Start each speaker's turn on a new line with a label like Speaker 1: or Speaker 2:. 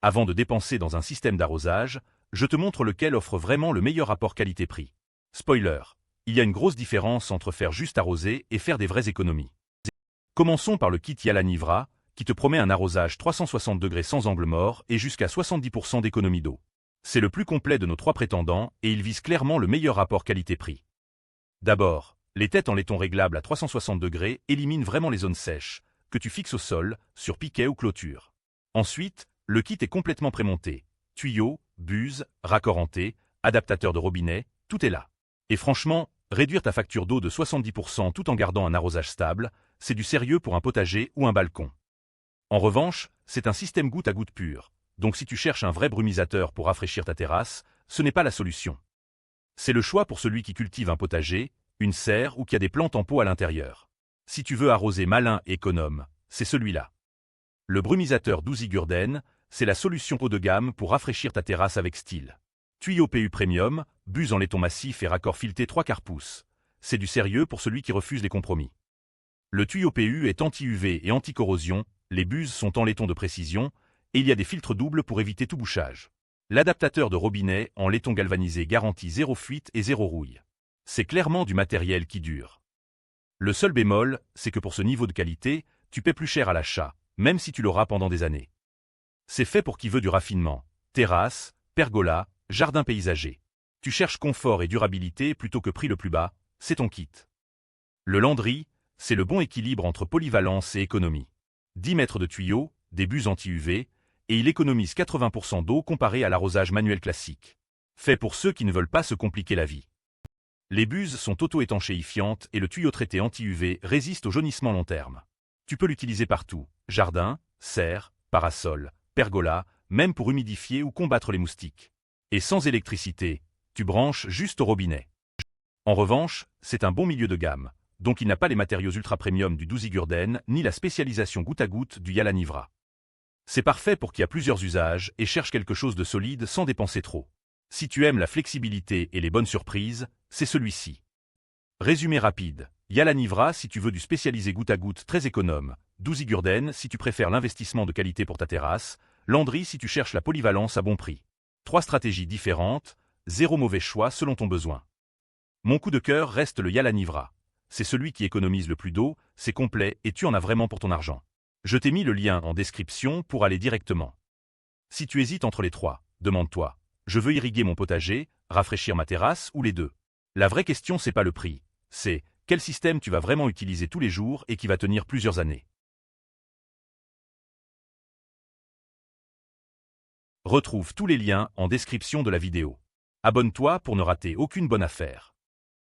Speaker 1: Avant de dépenser dans un système d'arrosage, je te montre lequel offre vraiment le meilleur rapport qualité-prix. Spoiler, il y a une grosse différence entre faire juste arroser et faire des vraies économies. Commençons par le kit Yalanivra, qui te promet un arrosage 360 degrés sans angle mort et jusqu'à 70% d'économie d'eau. C'est le plus complet de nos 3 prétendants et il vise clairement le meilleur rapport qualité-prix. D'abord, les têtes en laiton réglables à 360 degrés éliminent vraiment les zones sèches, que tu fixes au sol, sur piquet ou clôture. Ensuite, le kit est complètement prémonté. Tuyaux, buses, raccord en T, adaptateur de robinet, tout est là. Et franchement, réduire ta facture d'eau de 70% tout en gardant un arrosage stable, c'est du sérieux pour un potager ou un balcon. En revanche, c'est un système goutte à goutte pur, donc si tu cherches un vrai brumisateur pour rafraîchir ta terrasse, ce n'est pas la solution. C'est le choix pour celui qui cultive un potager, une serre ou qui a des plantes en pot à l'intérieur. Si tu veux arroser malin et économe, c'est celui-là. Le brumisateur Douzigurden, c'est la solution haut de gamme pour rafraîchir ta terrasse avec style. Tuyau PU Premium, buse en laiton massif et raccord fileté 3/4 pouces. C'est du sérieux pour celui qui refuse les compromis. Le tuyau PU est anti-UV et anti-corrosion, les buses sont en laiton de précision, et il y a des filtres doubles pour éviter tout bouchage. L'adaptateur de robinet en laiton galvanisé garantit 0 fuite et 0 rouille. C'est clairement du matériel qui dure. Le seul bémol, c'est que pour ce niveau de qualité, tu paies plus cher à l'achat, même si tu l'auras pendant des années. C'est fait pour qui veut du raffinement, terrasse, pergola, jardin paysager. Tu cherches confort et durabilité plutôt que prix le plus bas, c'est ton kit. Le Landry, c'est le bon équilibre entre polyvalence et économie. 10 mètres de tuyaux, des buses anti-UV, et il économise 80% d'eau comparé à l'arrosage manuel classique. Fait pour ceux qui ne veulent pas se compliquer la vie. Les buses sont auto-étanchéifiantes et le tuyau traité anti-UV résiste au jaunissement long terme. Tu peux l'utiliser partout, jardin, serre, parasol, pergola, même pour humidifier ou combattre les moustiques. Et sans électricité, tu branches juste au robinet. En revanche, c'est un bon milieu de gamme, donc il n'a pas les matériaux ultra premium du Douzigurden ni la spécialisation goutte à goutte du Yalanivra. C'est parfait pour qui a plusieurs usages et cherche quelque chose de solide sans dépenser trop. Si tu aimes la flexibilité et les bonnes surprises, c'est celui-ci. Résumé rapide. Yalanivra si tu veux du spécialisé goutte à goutte très économe, Douzigurden si tu préfères l'investissement de qualité pour ta terrasse, Landry si tu cherches la polyvalence à bon prix. 3 stratégies différentes, 0 mauvais choix selon ton besoin. Mon coup de cœur reste le Yalanivra. C'est celui qui économise le plus d'eau, c'est complet et tu en as vraiment pour ton argent. Je t'ai mis le lien en description pour aller directement. Si tu hésites entre les 3, demande-toi, je veux irriguer mon potager, rafraîchir ma terrasse ou les 2. La vraie question c'est pas le prix, c'est quel système tu vas vraiment utiliser tous les jours et qui va tenir plusieurs années. Retrouve tous les liens en description de la vidéo. Abonne-toi pour ne rater aucune bonne affaire.